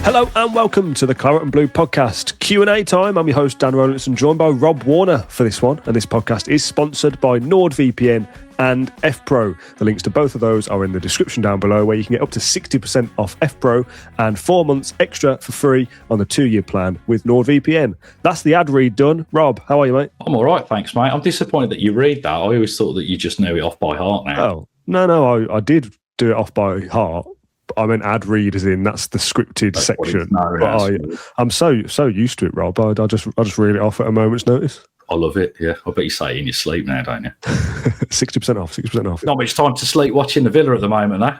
Hello and welcome to the Claret and Blue podcast Q&A time. I'm your host Dan Rolinson, joined by Rob Warner for this one, and this podcast is sponsored by NordVPN and FPro. The links to both of those are in the description down below, where you can get up to 60% off FPro and 4 months extra for free on the 2-year plan with NordVPN. That's the ad read done. Rob, how are you, mate? I'm all right, thanks, mate. I'm disappointed that you read that. I always thought that you just knew it off by heart now. Oh, no, I did do it off by heart. I meant ad read as in that's the scripted section. I'm so used to it, Rob. I just read it off at a moment's notice. I love it. Yeah, I bet you say it in your sleep now, don't you? 60% off. 60% off. Not much time to sleep watching the Villa at the moment, eh?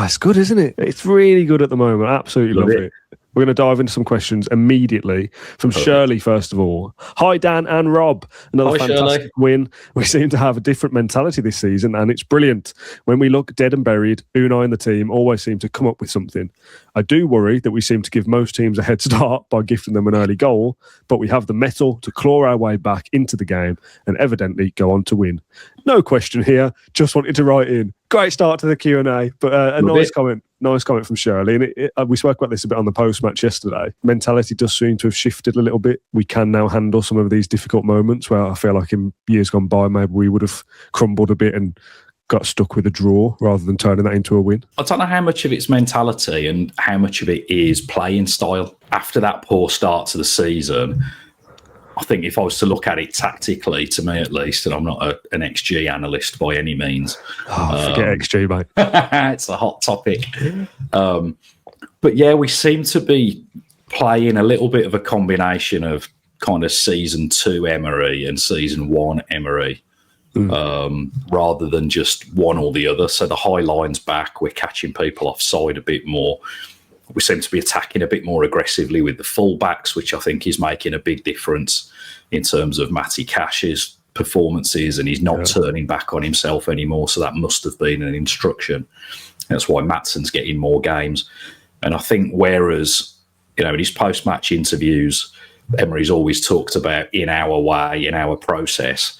It's good, isn't it? It's really good at the moment. Absolutely love it. We're going to dive into some questions immediately from Shirley, first of all. Hi, Dan and Rob. Another fantastic win. We seem to have a different mentality this season, and it's brilliant. When we look dead and buried, Unai and the team always seem to come up with something. I do worry that we seem to give most teams a head start by gifting them an early goal, but we have the mettle to claw our way back into the game and evidently go on to win. No question here. Just wanted to write in. Great start to the Q&A, but a nice comment. Nice comment from Shirley. And we spoke about this a bit on the post-match yesterday. Mentality does seem to have shifted a little bit. We can now handle some of these difficult moments where I feel like in years gone by, maybe we would have crumbled a bit and got stuck with a draw rather than turning that into a win. I don't know how much of it's mentality and how much of it is playing style. After that poor start to the season, I think if I was to look at it tactically, to me at least, and I'm not an XG analyst by any means. Forget XG, mate. It's a hot topic. But yeah, we seem to be playing a little bit of a combination of kind of season 2 Emery and season 1 Emery, rather than just one or the other. So the high line's back. We're catching people offside a bit more. We seem to be attacking a bit more aggressively with the fullbacks, which I think is making a big difference in terms of Matty Cash's performances, and he's not turning back on himself anymore. So that must have been an instruction. That's why Matson's getting more games. And I think whereas, in his post-match interviews, Emery's always talked about in our way, in our process.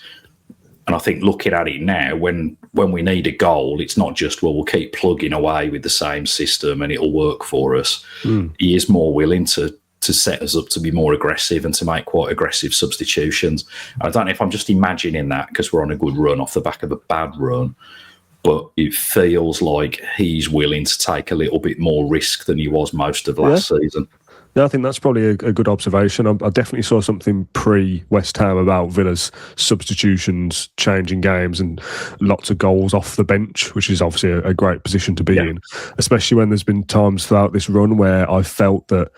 And I think looking at it now, when we need a goal, it's not just, we'll keep plugging away with the same system and it'll work for us. He is more willing to set us up to be more aggressive and to make quite aggressive substitutions. I don't know if I'm just imagining that because we're on a good run off the back of a bad run, but it feels like he's willing to take a little bit more risk than he was most of last season. Yeah, I think that's probably a good observation. I definitely saw something pre-West Ham about Villa's substitutions, changing games, and lots of goals off the bench, which is obviously a great position to be in, especially when there's been times throughout this run where I felt that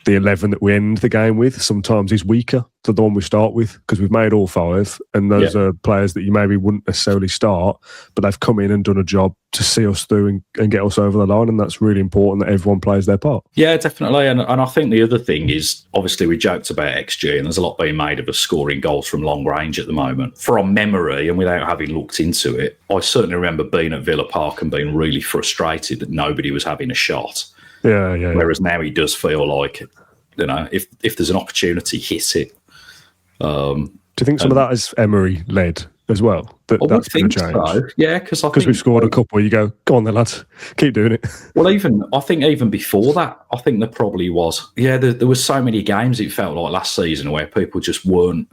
the 11 that we end the game with sometimes is weaker than the one we start with because we've made all 5, and those are players that you maybe wouldn't necessarily start, but they've come in and done a job to see us through and get us over the line, and that's really important that everyone plays their part. Yeah, definitely. And I think the other thing is, obviously we joked about XG, and there's a lot being made of us scoring goals from long range at the moment. From memory, and without having looked into it, I certainly remember being at Villa Park and being really frustrated that nobody was having a shot. Yeah. Whereas now he does feel like, if there's an opportunity, hit it. Do you think some of that is Emery led as well? That's going to change. So. Yeah, because we've scored a couple. You go, go on then, lads, keep doing it. Well, I think even before that, I think there probably was. Yeah, there was so many games it felt like last season where people just weren't,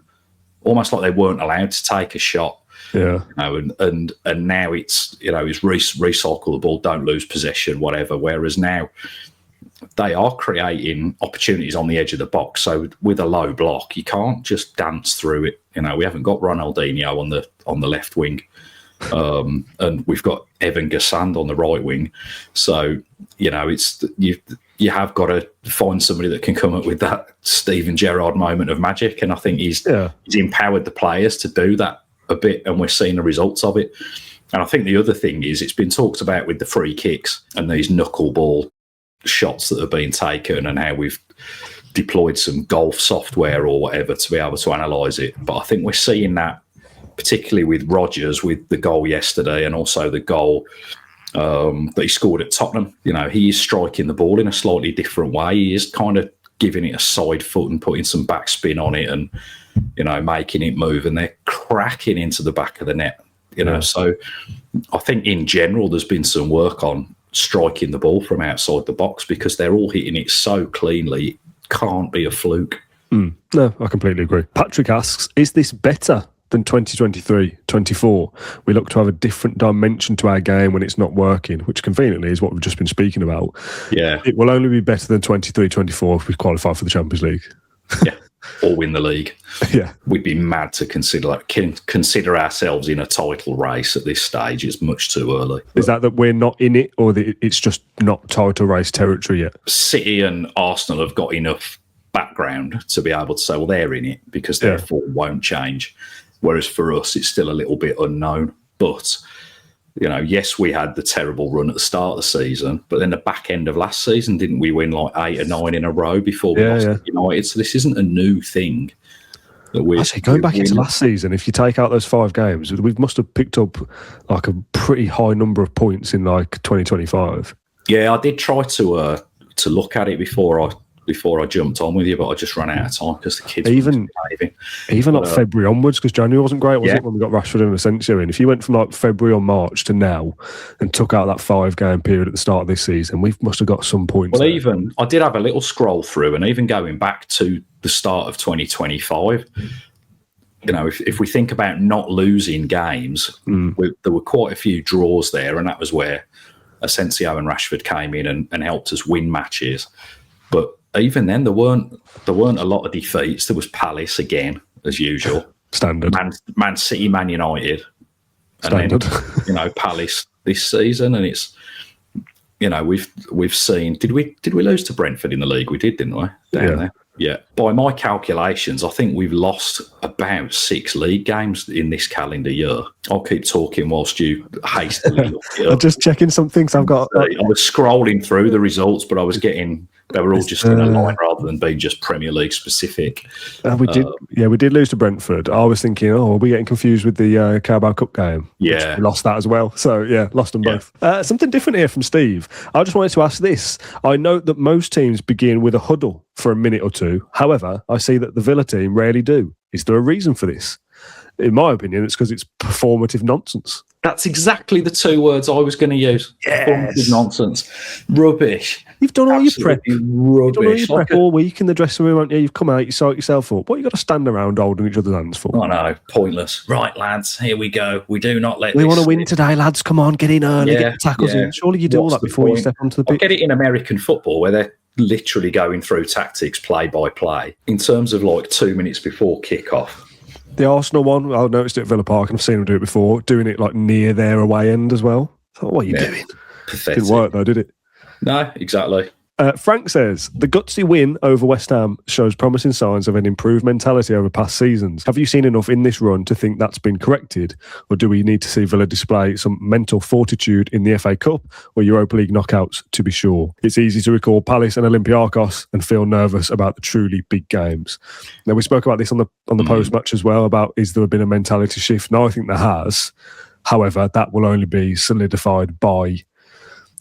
almost like they weren't allowed to take a shot. Yeah, and now it's it's recycle the ball, don't lose possession, whatever. Whereas now they are creating opportunities on the edge of the box. So with a low block, you can't just dance through it. We haven't got Ronaldinho on the left wing, and we've got Evan Gassand on the right wing. So it's you have got to find somebody that can come up with that Steven Gerrard moment of magic, and I think he's empowered the players to do that a bit, and we're seeing the results of it. And I think the other thing is, it's been talked about with the free kicks and these knuckleball shots that have been taken, and how we've deployed some golf software or whatever to be able to analyse it. But I think we're seeing that particularly with Rodgers, with the goal yesterday, and also the goal that he scored at Tottenham. He is striking the ball in a slightly different way. He is kind of giving it a side foot and putting some backspin on it, and making it move, and they're cracking into the back of the net. So I think in general there's been some work on striking the ball from outside the box because they're all hitting it so cleanly. It can't be a fluke. No, I completely agree. Patrick asks, is this better than 2023-24? We look to have a different dimension to our game when it's not working, which conveniently is what we've just been speaking about. Yeah. It will only be better than 23-24 if we qualify for the Champions League. Yeah. Or win the league. Yeah. We'd be mad to consider ourselves in a title race at this stage. It's much too early. Is that we're not in it, or that it's just not title race territory yet? City and Arsenal have got enough background to be able to say, well, they're in it because their form won't change. Whereas for us, it's still a little bit unknown. But, yes, we had the terrible run at the start of the season, but then the back end of last season, didn't we win like 8 or 9 in a row before we lost to United? So this isn't a new thing. Actually, going back into last season, if you take out those 5 games, we must have picked up like a pretty high number of points in like 2025. Yeah, I did try to look at it before I jumped on with you, but I just ran out of time because the kids even like February onwards, because January wasn't great, was it, when we got Rashford and Asensio in? If you went from like February or March to now and took out that 5-game period at the start of this season, we must have got some points. Well, even I did have a little scroll through, and even going back to the start of 2025, if we think about not losing games, there were quite a few draws there, and that was where Asensio and Rashford came in and helped us win matches. But even then, there weren't a lot of defeats. There was Palace again, as usual. Standard. Man City, Man United. Standard. And then, Palace this season, and it's we've seen. Did we lose to Brentford in the league? We did, didn't we? Down there. Yeah. By my calculations, I think we've lost about 6 league games in this calendar year. I'll keep talking whilst you hastily look it up. I'm just checking some things I've got. I was scrolling through the results, but I was getting... They were all just in a line rather than being just Premier League specific. We did lose to Brentford. I was thinking, are we getting confused with the Carabao Cup game? Yeah. We lost that as well. So, lost them both. Something different here from Steve. I just wanted to ask this. I note that most teams begin with a huddle for a minute or two. However, I see that the Villa team rarely do. Is there a reason for this? In my opinion, it's because it's performative nonsense. That's exactly the 2 words I was going to use. Yes. Performative nonsense. Rubbish. You've done all your prep. Rubbish. You've done all your prep all week in the dressing room, haven't you? You've come out, you sort yourself up. What you got to stand around holding each other's hands for? I know, pointless. Right, lads, here we go. We do not let We want to win today, lads. Come on, get in early, get the tackles in. Surely you do all that before you step onto the pitch. I get it in American football where they're literally going through tactics play by play. In terms of like 2 minutes before kick-off, the Arsenal one, I noticed it at Villa Park, and I've seen them do it before, doing it like near their away end as well. So, what are you doing? Pathetic. Didn't work though, did it? No, exactly. Frank says, the gutsy win over West Ham shows promising signs of an improved mentality over past seasons. Have you seen enough in this run to think that's been corrected? Or do we need to see Villa display some mental fortitude in the FA Cup or Europa League knockouts to be sure? It's easy to recall Palace and Olympiacos and feel nervous about the truly big games. Now, we spoke about this on the post-match as well, about is there been a mentality shift? No, I think there has. However, that will only be solidified by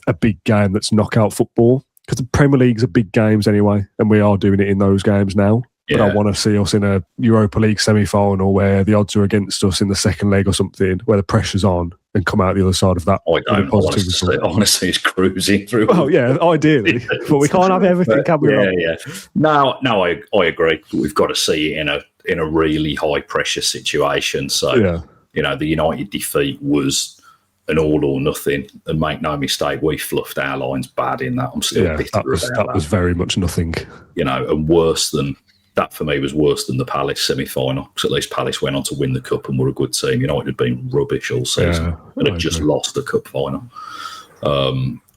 a big game that's knockout football. Because the Premier League's are big games anyway, and we are doing it in those games now. But I want to see us in a Europa League semi-final where the odds are against us in the second leg or something, where the pressure's on, and come out the other side of that. I want to see us cruising through. Oh, yeah, ideally. But we can't have everything, can we? Yeah. No, I agree. We've got to see it in a really high-pressure situation. So, the United defeat was an all or nothing, and make no mistake, we fluffed our lines bad in that. I'm still bitter about that. That was very much nothing. And worse than that for me was worse than the Palace semi-final, because at least Palace went on to win the cup and were a good team. United had been rubbish all season and had just lost the cup final.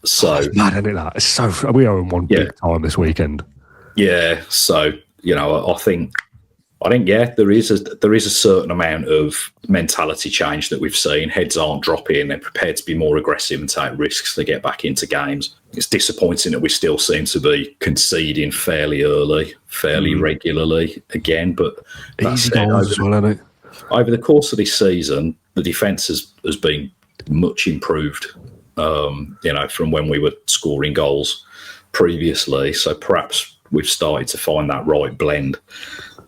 It's mad, isn't it? That it's so we owe them one big time this weekend. Yeah, so I think there is a certain amount of mentality change that we've seen. Heads aren't dropping; they're prepared to be more aggressive and take risks to get back into games. It's disappointing that we still seem to be conceding fairly early, fairly regularly again. But easy goals as well, isn't it? Over the course of this season, the defence has been much improved. From when we were scoring goals previously. So perhaps we've started to find that right blend.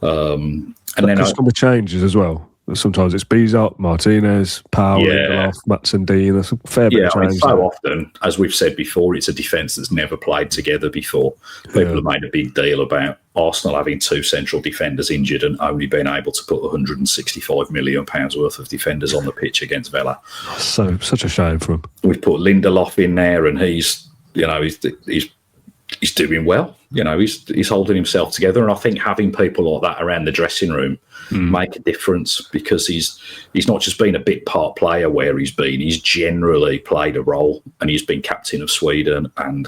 And then some of the changes as well. sometimes it's Bizot, Martinez, Powell, Lindelof, Maatsen, Dean. There's a fair bit of change. So often, as we've said before, it's a defence that's never played together before. People have made a big deal about Arsenal having 2 central defenders injured and only being able to put £165 million worth of defenders on the pitch against Villa. Such a shame for him. We've put Lindelof in there, and he's doing well. He's holding himself together, and I think having people like that around the dressing room make a difference, because he's not just been a bit part player where he's generally played a role, and he's been captain of Sweden, and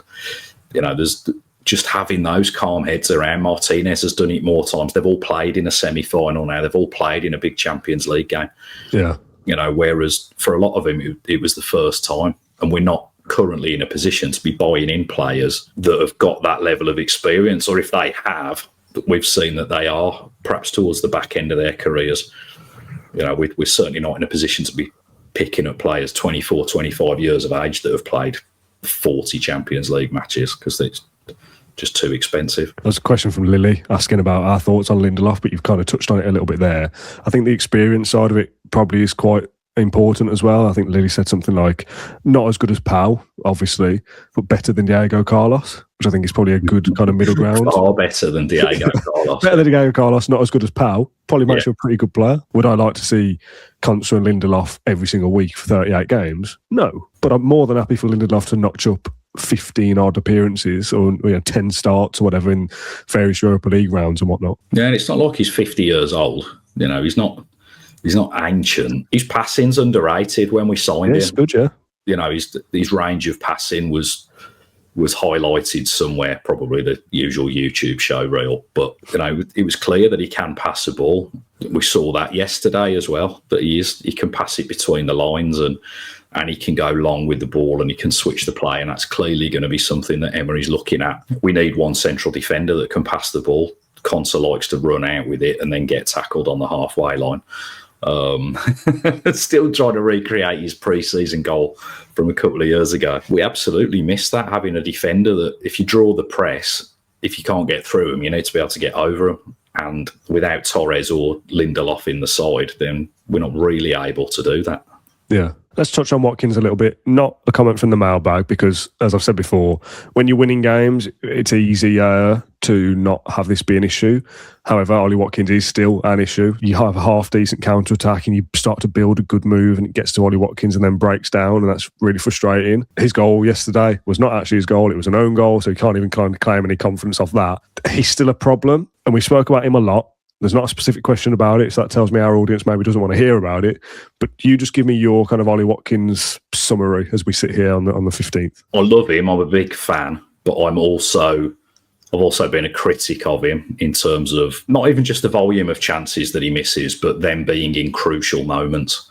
there's just having those calm heads around. Martinez has done it more times. They've all played in a semi-final now. They've all played in a big Champions League game. Yeah. Whereas for a lot of them, it was the first time, and we're not currently in a position to be buying in players that have got that level of experience, or if they have, we've seen that they are perhaps towards the back end of their careers. We're certainly not in a position to be picking up players 24, 25 years of age that have played 40 Champions League matches, because it's just too expensive. There's a question from Lily asking about our thoughts on Lindelof, but you've kind of touched on it a little bit there. I think the experience side of it probably is quite important as well. I think Lily said something like, not as good as Pau, obviously, but better than Diego Carlos, which I think is probably a good kind of middle ground. Far better than Diego Carlos. Better than Diego Carlos, not as good as Pau. Probably makes you a pretty good player. Would I like to see Konsa and Lindelof every single week for 38 games? No. But I'm more than happy for Lindelof to notch up 15 odd appearances or 10 starts or whatever in various Europa League rounds and whatnot. Yeah, and it's not like he's 50 years old. He's not ancient. His passing's underrated. When we signed him, it's good, yeah. His range of passing was highlighted somewhere, probably the usual YouTube show reel. But it was clear that he can pass the ball. We saw that yesterday as well, that he can pass it between the lines, and he can go long with the ball, and he can switch the play, and that's clearly going to be something that Emery's looking at. We need one central defender that can pass the ball. Konsa likes to run out with it and then get tackled on the halfway line. Still trying to recreate his pre-season goal from a couple of years ago. We absolutely missed that, having a defender that, if you draw the press, if you can't get through him, you need to be able to get over him. And without Torres or Lindelof in the side, then we're not really able to do that. Yeah. Let's touch on Watkins a little bit. Not a comment from the mailbag, because, as I've said before, when you're winning games, it's easier to not have this be an issue. However, Ollie Watkins is still an issue. You have a half-decent counter-attack and you start to build a good move, and it gets to Ollie Watkins and then breaks down, and that's really frustrating. His goal yesterday was not actually his goal. It was an own goal, so he can't even kind of claim any confidence off that. He's still a problem, and we spoke about him a lot. There's not a specific question about it, so that tells me our audience maybe doesn't want to hear about it. But you just give me your kind of Ollie Watkins summary as we sit here on the 15th. I love him. I'm a big fan, but I've also been a critic of him in terms of not even just the volume of chances that he misses, but them being in crucial moments.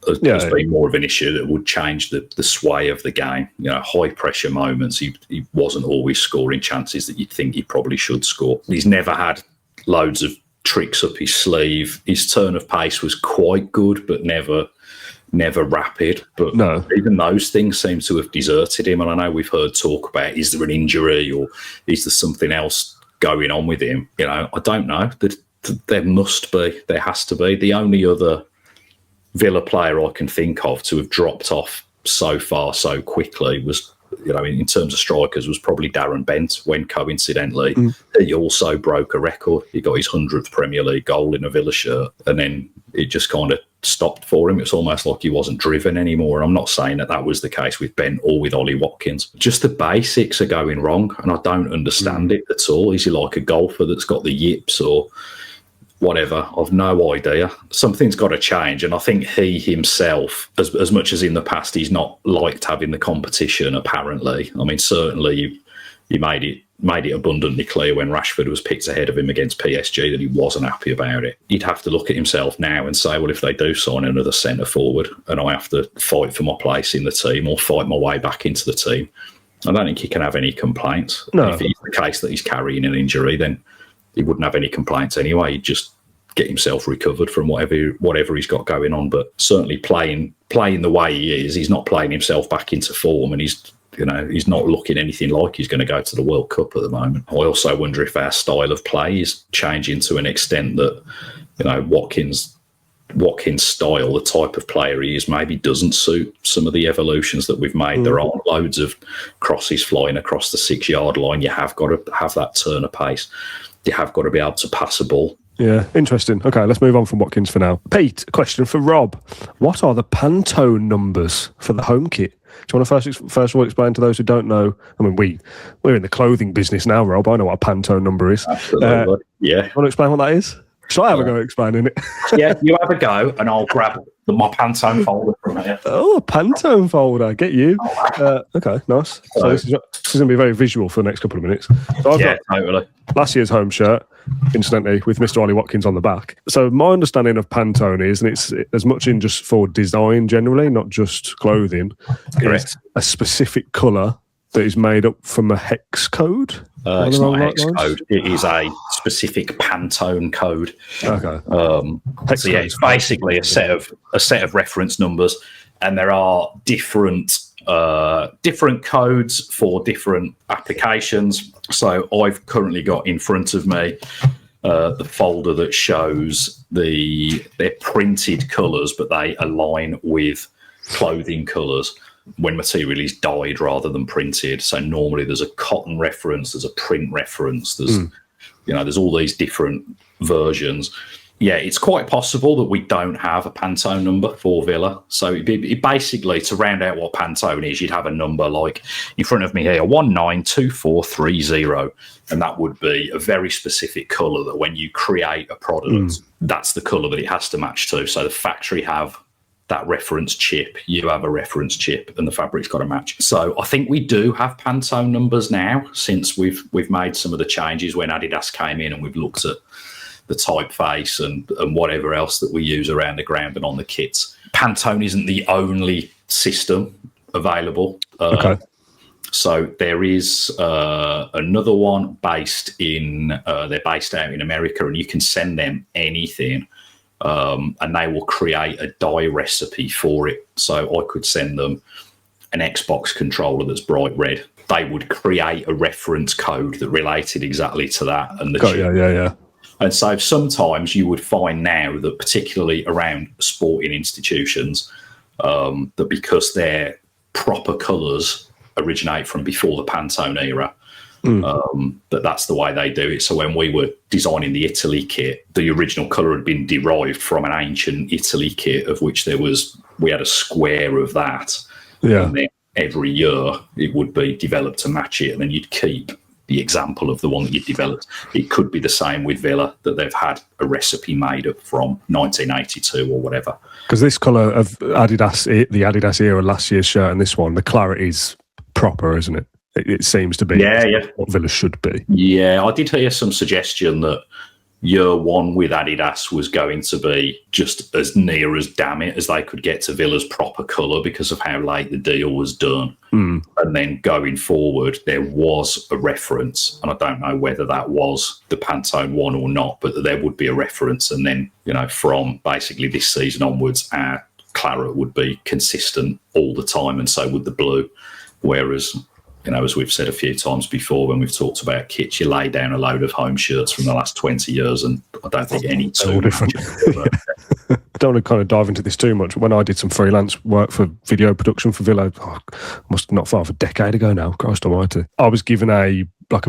Has been more of an issue that would change the sway of the game. High pressure moments. He wasn't always scoring chances that you'd think he probably should score. He's never had loads of tricks up his sleeve. His turn of pace was quite good, but never rapid. But no, even those things seem to have deserted him. And I know we've heard talk about, is there an injury or is there something else going on with him? I don't know. There must be. There has to be. The only other Villa player I can think of to have dropped off so far so quickly was, in terms of strikers, was probably Darren Bent, when coincidentally he also broke a record. He got his 100th Premier League goal in a Villa shirt, and then it just kind of stopped for him. It's almost like he wasn't driven anymore. I'm not saying that was the case with Bent or with Ollie Watkins. Just the basics are going wrong, and I don't understand it at all. Is he like a golfer that's got the yips or whatever? I've no idea. Something's got to change, and I think he himself, as much as in the past he's not liked having the competition, apparently. I mean, certainly he made it abundantly clear when Rashford was picked ahead of him against PSG that he wasn't happy about it. He'd have to look at himself now and say, well, if they do sign another centre forward and I have to fight for my place in the team or fight my way back into the team, I don't think he can have any complaints. No. If it's the case that he's carrying an injury, then he wouldn't have any complaints anyway. He'd just get himself recovered from whatever he's got going on. But certainly playing the way he is, he's not playing himself back into form, and he's not looking anything like he's going to go to the World Cup at the moment. I also wonder if our style of play is changing to an extent that, Watkins Watkins' style, the type of player he is, maybe doesn't suit some of the evolutions that we've made. There aren't loads of crosses flying across the 6-yard line. You have got to have that turn of pace. You have got to be able to pass a ball. Yeah, interesting. Okay, let's move on from Watkins for now. Pete, a question for Rob. What are the Pantone numbers for the home kit? Do you want to first of all explain to those who don't know? I mean, we're in the clothing business now, Rob. I know what a Pantone number is. Absolutely. Yeah. You want to explain what that is? Shall I have a go at explaining it? Yeah, you have a go, and I'll grab my Pantone folder from here. Oh, a Pantone folder. Get you. Okay, nice. So this is going to be very visual for the next couple of minutes. So I've got totally. Last year's home shirt, incidentally, with Mr. Ollie Watkins on the back. So my understanding of Pantone is, and it's as much in just for design generally, not just clothing, correct, a specific colour that is made up from a hex code. It's not a hex code. It is a specific Pantone code. Okay. So yeah, it's basically a set of reference numbers, and there are different codes for different applications. So I've currently got in front of me the folder that shows their printed colours, but they align with clothing colours when material is dyed rather than printed. So normally there's a cotton reference, there's a print reference, there's all these different versions. Yeah, it's quite possible that we don't have a Pantone number for Villa. So it basically, to round out what Pantone is, you'd have a number like in front of me here, 192430, and that would be a very specific colour that when you create a product, that's the colour that it has to match to. So the factory have that reference chip, you have a reference chip, and the fabric's got to match. So I think we do have Pantone numbers now, since we've made some of the changes when Adidas came in, and we've looked at the typeface and whatever else that we use around the ground and on the kits. Pantone isn't the only system available. Okay. So there is another one based they're based out in America, and you can send them anything. And they will create a dye recipe for it. So I could send them an Xbox controller that's bright red. They would create a reference code that related exactly to that. And yeah. And so sometimes you would find now that, particularly around sporting institutions, that because their proper colours originate from before the Pantone era, that's the way they do it. So when we were designing the Italy kit, the original colour had been derived from an ancient Italy kit, of which we had a square of that. Yeah. And then every year it would be developed to match it, and then you'd keep the example of the one that you developed. It could be the same with Villa, that they've had a recipe made up from 1982 or whatever. Because this colour of Adidas, the Adidas era, last year's shirt, and this one, the Claret is proper, isn't it? It seems to be what Villa should be. Yeah, I did hear some suggestion that year one with Adidas was going to be just as near as damn it as they could get to Villa's proper colour because of how late the deal was done. And then going forward, there was a reference, and I don't know whether that was the Pantone one or not, but there would be a reference. And then, from basically this season onwards, our Claret would be consistent all the time, and so would the blue. Whereas, as we've said a few times before when we've talked about kits, you lay down a load of home shirts from the last 20 years, and I don't think any two all different. I don't want to kind of dive into this too much. When I did some freelance work for video production for Villa, must not far off a decade ago now, Christ almighty, I was given a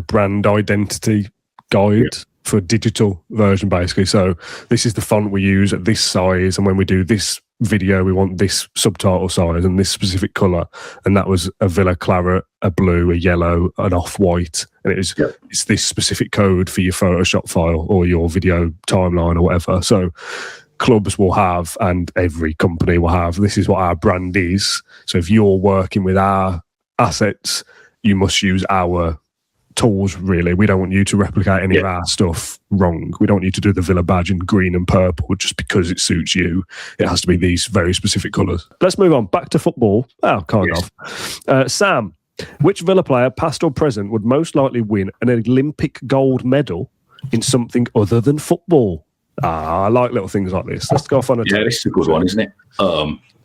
brand identity guide for a digital version, basically. So this is the font we use at this size, and when we do this video we want this subtitle size and this specific colour, and that was a Villa Claret, a blue, a yellow, an off-white, and it's this specific code for your Photoshop file or your video timeline or whatever. So clubs will have, and every company will have, this is what our brand is. So if you're working with our assets, you must use our tools, really. We don't want you to replicate any of our stuff wrong. We don't want you to do the Villa badge in green and purple just because it suits you. It has to be these very specific colours. Let's move on back to football. Kind of. Sam, which Villa player, past or present, would most likely win an Olympic gold medal in something other than football? I like little things like this. Let's go off on a this is a good one, isn't it?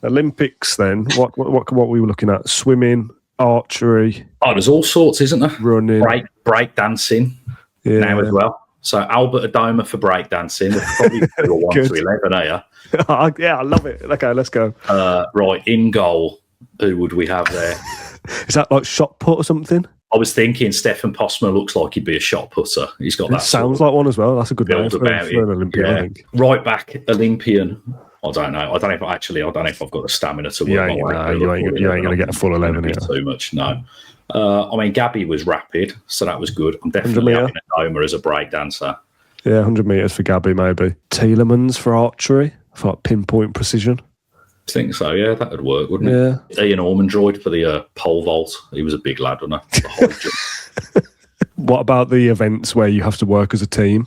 Olympics then. What were we looking at? Swimming, archery. There's all sorts, isn't there? Running, break dancing now as well. So Albert Adoma for breakdancing. We're probably 1 to 11 here. Yeah, I love it. Okay, let's go. Right, in goal, who would we have there? Is that like shot put or something? I was thinking Stefan Postma looks like he'd be a shot putter. He's got that. Sounds like one as well. That's a good name for an Olympian, I think. Right back, Olympian. I don't know. I don't know if I've got the stamina to work my way. You ain't going to get a full 11 here. Too much, no. I mean, Gabby was rapid, so that was good. I'm definitely having Adoma as a breakdancer. Yeah, 100 metres for Gabby, maybe. Tielemans for archery, for like pinpoint precision. I think so, yeah, that would work, wouldn't it? Yeah. Ian Ormondroyd for the pole vault. He was a big lad, wasn't he? What about the events where you have to work as a team?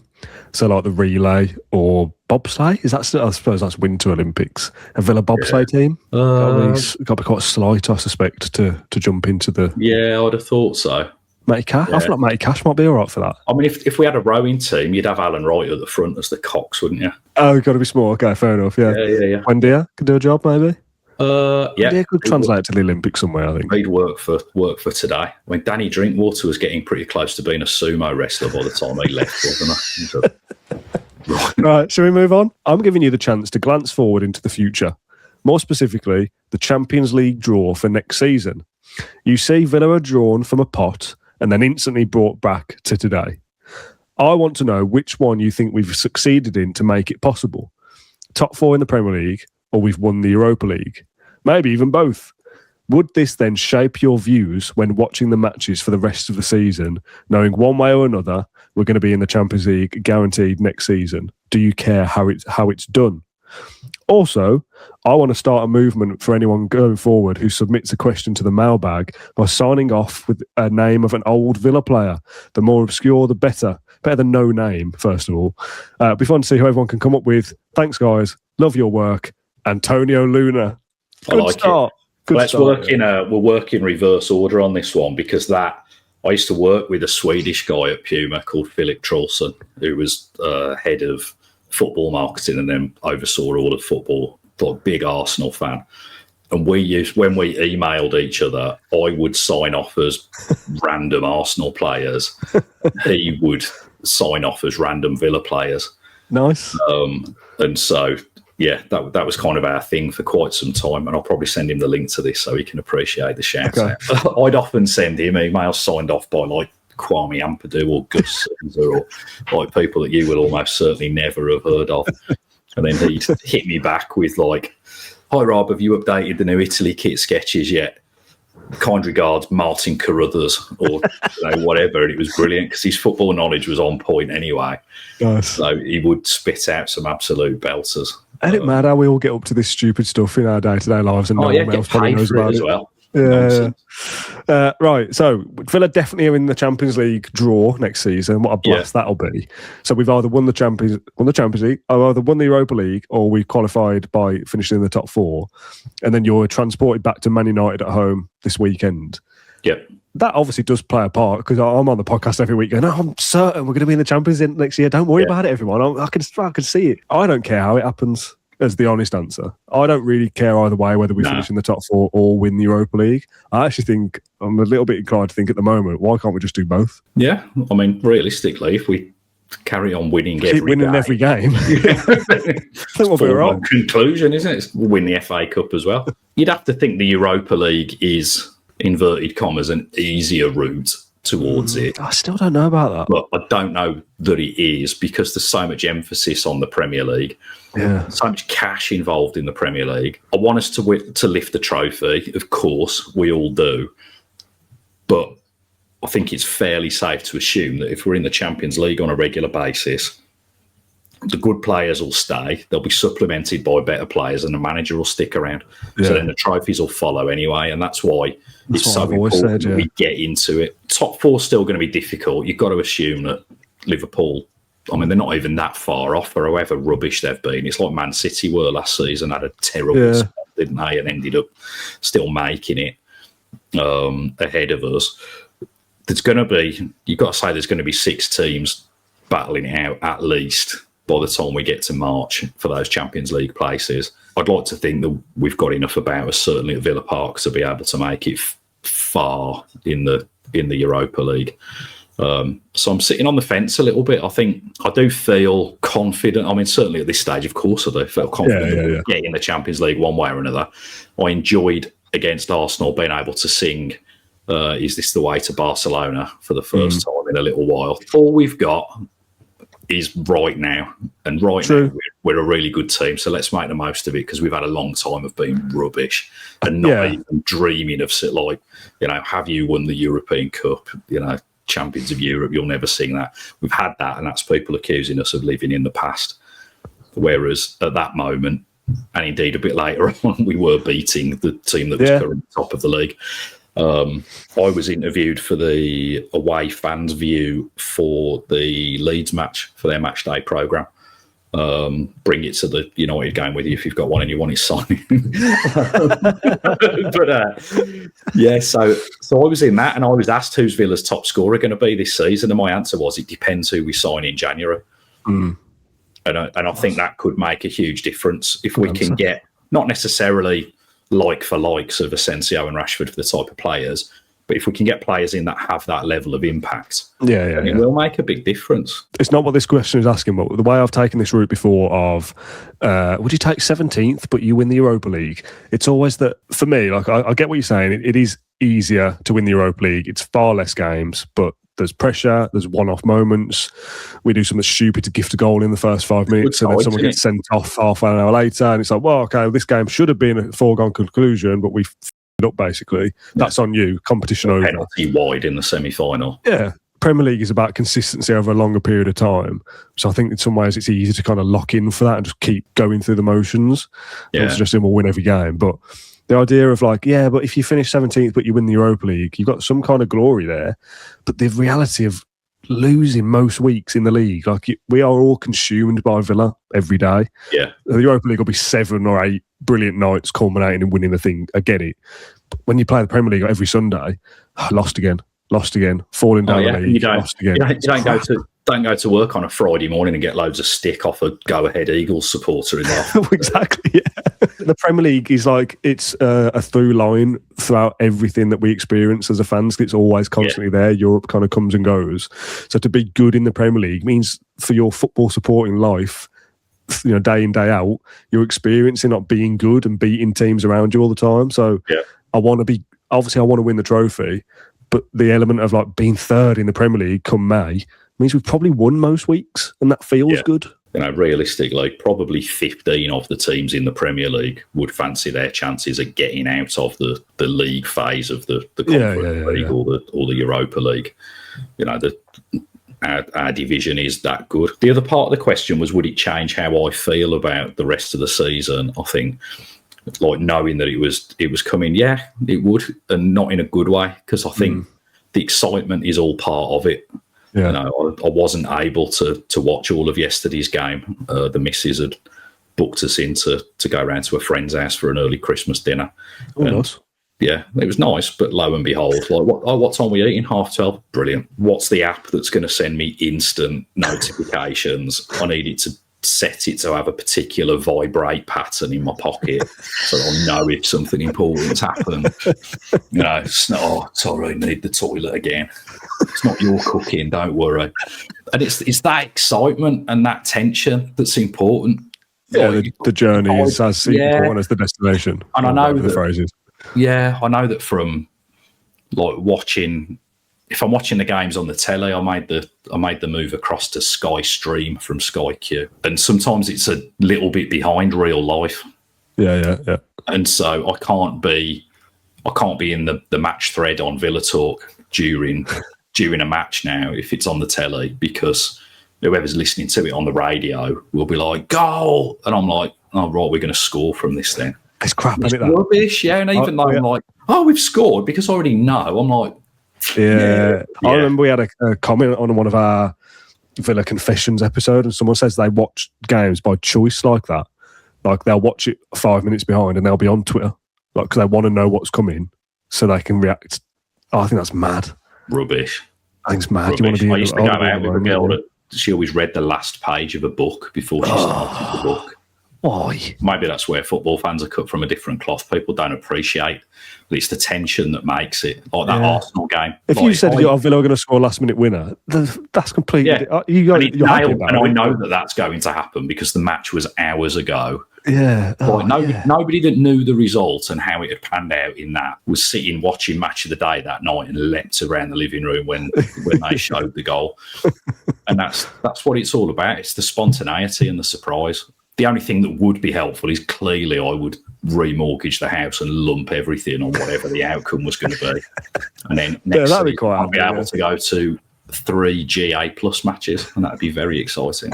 So like the relay or bobsleigh? I suppose that's Winter Olympics. A Villa bobsleigh team? Got to be quite slight, I suspect, to jump into the... Yeah, I would have thought so. Matty Cash? I feel like Matty Cash might be all right for that. I mean, if we had a rowing team, you'd have Alan Wright at the front as the cocks, wouldn't you? Oh, got to be small. Okay, fair enough, yeah. Yeah. Wendia could do a job, maybe? Yeah. Could translate to the Olympics somewhere, I think. He'd work for today. I mean, Danny Drinkwater was getting pretty close to being a sumo wrestler by the time he left, wasn't he? Right, shall we move on? I'm giving you the chance to glance forward into the future. More specifically, the Champions League draw for next season. You see Villa are drawn from a pot and then instantly brought back to today. I want to know which one you think we've succeeded in to make it possible. Top 4 in the Premier League, or we've won the Europa League. Maybe even both. Would this then shape your views when watching the matches for the rest of the season, knowing one way or another we're going to be in the Champions League guaranteed next season? Do you care how it's done? Also, I want to start a movement for anyone going forward who submits a question to the mailbag by signing off with a name of an old Villa player. The more obscure, the better. Better than no name, first of all. It'll be fun to see who everyone can come up with. Thanks, guys. Love your work. Antonio Luna. Good start. We'll work in reverse order on this one because I used to work with a Swedish guy at Puma called Philip Trollson, who was head of football marketing and then oversaw all of football. Like big Arsenal fan. And when we emailed each other, I would sign off as random Arsenal players. He would sign off as random Villa players. Nice. And so, yeah, that was kind of our thing for quite some time. And I'll probably send him the link to this so he can appreciate the shout out. I'd often send him emails signed off by like Kwame Ampadu or Gus Caesar or like people that you will almost certainly never have heard of. And then he'd hit me back with like, "Hi Rob, have you updated the new Italy kit sketches yet? Kind regards, Martin Carruthers," or whatever. And it was brilliant because his football knowledge was on point anyway. Nice. So he would spit out some absolute belters. Isn't it mad how we all get up to this stupid stuff in our day-to-day lives and no one else probably knows about it? Well. Yeah. Right, so Villa definitely are in the Champions League draw next season. What a blast that'll be. So we've either won the Champions League, or either won the Europa League, or we qualified by finishing in the top 4. And then you're transported back to Man United at home this weekend. Yep. That obviously does play a part because I'm on the podcast every week going, I'm certain we're going to be in the Champions League next year. Don't worry about it, everyone. I can see it. I don't care how it happens. As the honest answer, I don't really care either way whether we finish in the top 4 or win the Europa League. I actually think I'm a little bit inclined to think at the moment, why can't we just do both? Yeah, I mean, realistically, if we carry on winning every game, I think we'll be right. Conclusion, isn't it? We'll win the FA Cup as well. You'd have to think the Europa League is, inverted commas, an easier route towards it. I still don't know about that. But I don't know that it is because there's so much emphasis on the Premier League. Yeah. So much cash involved in the Premier League. I want us to lift the trophy. Of course, we all do. But I think it's fairly safe to assume that if we're in the Champions League on a regular basis, the good players will stay. They'll be supplemented by better players and the manager will stick around. Yeah. So then the trophies will follow anyway. And that's why it's so important that we get into it. Top 4 is still going to be difficult. You've got to assume that Liverpool, I mean, they're not even that far off for however rubbish they've been. It's like Man City were last season, had a terrible spot, didn't they? And ended up still making it ahead of us. You've got to say there's going to be 6 teams battling it out at least by the time we get to March for those Champions League places. I'd like to think that we've got enough about us, certainly at Villa Park, to be able to make it far in the Europa League. So I'm sitting on the fence a little bit. I think I do feel confident. I mean, certainly at this stage, of course, I do feel confident that we'll get in the Champions League one way or another. I enjoyed against Arsenal being able to sing "Is This the Way to Barcelona" for the first time in a little while. All we've got is right now, and now we're a really good team. So let's make the most of it, because we've had a long time of being rubbish and not even dreaming of have you won the European Cup? Champions of Europe, you'll never sing that. We've had that, and that's people accusing us of living in the past. Whereas at that moment, and indeed a bit later on, we were beating the team that was currently top of the league. I was interviewed for the Away Fans View for the Leeds match, for their match day programme. Bring it to the United game with you if you've got one and you want it signed. So I was in that, and I was asked who's Villa's top scorer going to be this season, and my answer was it depends who we sign in January. And I think that could make a huge difference if we can get, not necessarily like for likes of Asensio and Rashford for the type of players, but if we can get players in that have that level of impact, it will make a big difference. It's not what this question is asking, but the way I've taken this route before of, would you take 17th, but you win the Europa League? It's always that, for me, like I get what you're saying. It is easier to win the Europa League. It's far less games, but there's pressure, there's one-off moments. We do something stupid to gift a goal in the first 5 minutes, and then someone gets sent off half an hour later, and it's like, well, okay, this game should have been a foregone conclusion, but we f***ed up, basically. That's on you. Competition over. Penalty wide in the semi-final. Yeah. Premier League is about consistency over a longer period of time. So I think in some ways it's easy to kind of lock in for that and just keep going through the motions. Yeah. Just we'll win every game. But the idea of but if you finish 17th but you win the Europa League, you've got some kind of glory there. But the reality of losing most weeks in the league, we are all consumed by Villa every day. Yeah. The Europa League will be 7 or 8 brilliant nights culminating in winning the thing. I get it. But when you play the Premier League every Sunday, lost again, falling down the league, lost again. You don't go to work on a Friday morning and get loads of stick off a go-ahead Eagles supporter in there. Exactly, yeah. The Premier League is it's a through line throughout everything that we experience as a fans. It's always constantly there. Europe kind of comes and goes. So to be good in the Premier League means for your football supporting life, day in, day out, you're experiencing not being good and beating teams around you all the time. So I want to win the trophy, but the element of being third in the Premier League come May means we've probably won most weeks, and that feels good. Realistically, probably 15 of the teams in the Premier League would fancy their chances of getting out of the league phase of the Conference League or the Europa League. Our division is that good. The other part of the question was, would it change how I feel about the rest of the season? I think, knowing that it was coming, it would, and not in a good way, because I think the excitement is all part of it. Yeah. I wasn't able to watch all of yesterday's game. The missus had booked us in to go around to a friend's house for an early Christmas dinner. Nice. Yeah, it was nice, but lo and behold, what time are we eating? 12:30? Brilliant. What's the app that's going to send me instant notifications? I need it to set it to have a particular vibrate pattern in my pocket so I'll know if something important's happened. Sorry, need the toilet again. It's not your cooking, don't worry. And it's that excitement and that tension that's important. Yeah, the journey is as important as the destination. And I know the phrases. Yeah, I know that from watching. If I'm watching the games on the telly, I made the move across to Sky Stream from Sky Q, and sometimes it's a little bit behind real life. Yeah. And so I can't be in the match thread on Villa Talk during a match now if it's on the telly, because whoever's listening to it on the radio will be like, goal, and I'm like, oh right, we're going to score from this then. It's crap, isn't it? Rubbish, yeah. And even though I'm like, oh, we've scored, because I already know, I'm like. Yeah. I remember we had a comment on one of our Villa Confessions episode, and someone says they watch games by choice like that. They'll watch it 5 minutes behind and they'll be on Twitter, because they want to know what's coming so they can react. I think that's mad. Rubbish. I think it's mad. Rubbish. You want to be I used to go out with a girl that she always read the last page of a book before she started the book. Why? Maybe that's where football fans are cut from a different cloth. People don't appreciate it's the tension that makes it, like that Arsenal game. If like, you said Villa are going to score a last minute winner, that's completely. Yeah. You're happy and I know that that's going to happen because the match was hours ago. Yeah. Nobody that knew the result and how it had panned out in that was sitting watching Match of the Day that night and leapt around the living room when they showed the goal. And that's what it's all about. It's the spontaneity and the surprise. The only thing that would be helpful is clearly I would remortgage the house and lump everything on whatever the outcome was going to be. And then next week I'll be able to go to 3 GA plus matches, and that'd be very exciting.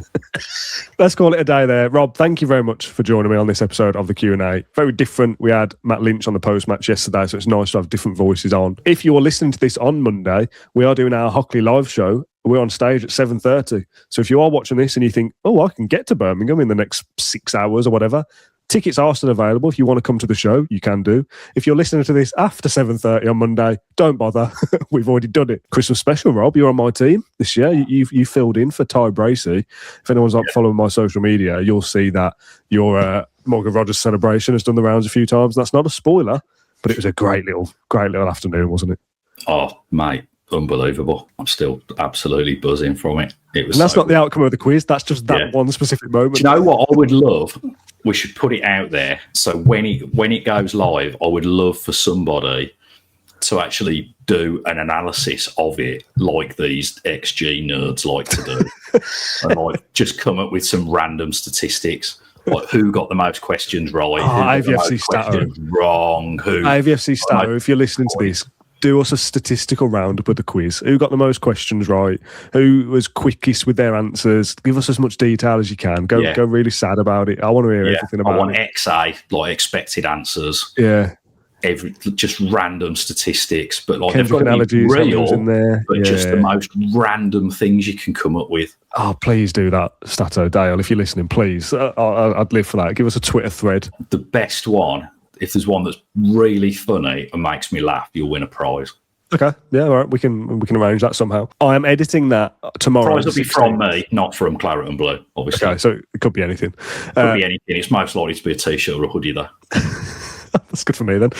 Let's call it a day there. Rob, thank you very much for joining me on this episode of the Q&A. Very different. We had Matt Lynch on the post-match yesterday, so it's nice to have different voices on. If you're listening to this on Monday, we are doing our Hockley live show. We're on stage at 7:30. So if you are watching this and you think, I can get to Birmingham in the next 6 hours or whatever, tickets are still available. If you want to come to the show, you can do. If you're listening to this after 7:30 on Monday, don't bother. We've already done it. Christmas special, Rob. You're on my team this year. You filled in for Ty Bracey. If anyone's following my social media, you'll see that your Morgan Rogers celebration has done the rounds a few times. That's not a spoiler, but it was a great little afternoon, wasn't it? Oh, mate. Unbelievable. I'm still absolutely buzzing from it. And that's not the outcome of the quiz. That's just that one specific moment. Do you know what I would love? We should put it out there. So when it goes live, I would love for somebody to actually do an analysis of it like these XG nerds like to do. And like just come up with some random statistics. Like who got the most questions right? IVFC Stato. Wrong. IVFC Stato, if you're listening to this, do us a statistical roundup of the quiz. Who got the most questions right? Who was quickest with their answers? Give us as much detail as you can. Go really sad about it. I want to hear everything about it. I want XA, like expected answers. Yeah. Just random statistics, but like Kendrick they've got to be real, in there. But just the most random things you can come up with. Oh, please do that, Stato Dale. If you're listening, please. I'd live for that. Give us a Twitter thread. The best one. If there's one that's really funny and makes me laugh, you'll win a prize. Okay, yeah, all right. We can arrange that somehow. I am editing that tomorrow. Prize will be from me, not from Claret and Blue, obviously. Okay, so it could be anything. Could be anything. It's most likely to be a t-shirt or a hoodie, though. That's good for me then.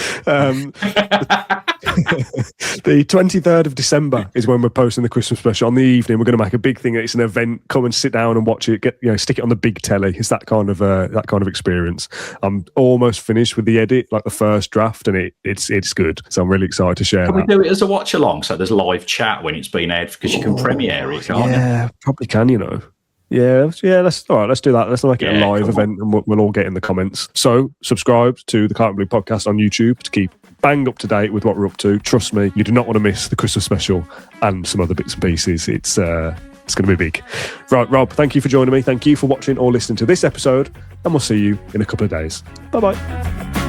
The 23rd of December is when we're posting the Christmas special. On the evening, we're going to make a big thing. It's an event. Come and sit down and watch it. Stick it on the big telly. It's that kind of experience. I'm almost finished with the edit, like the first draft, and it's good. So I'm really excited to share. Can we do it as a watch along? So there's live chat when it's been aired because you can premiere it, can't you? Yeah, probably can. Yeah. Let's do that. Let's make it a live event, and we'll all get in the comments. So subscribe to the Claret and Blue podcast on YouTube to keep bang up to date with what we're up to. Trust me, you do not want to miss the Christmas special and some other bits and pieces. It's going to be big. Right, Rob, thank you for joining me. Thank you for watching or listening to this episode, and we'll see you in a couple of days. Bye-bye.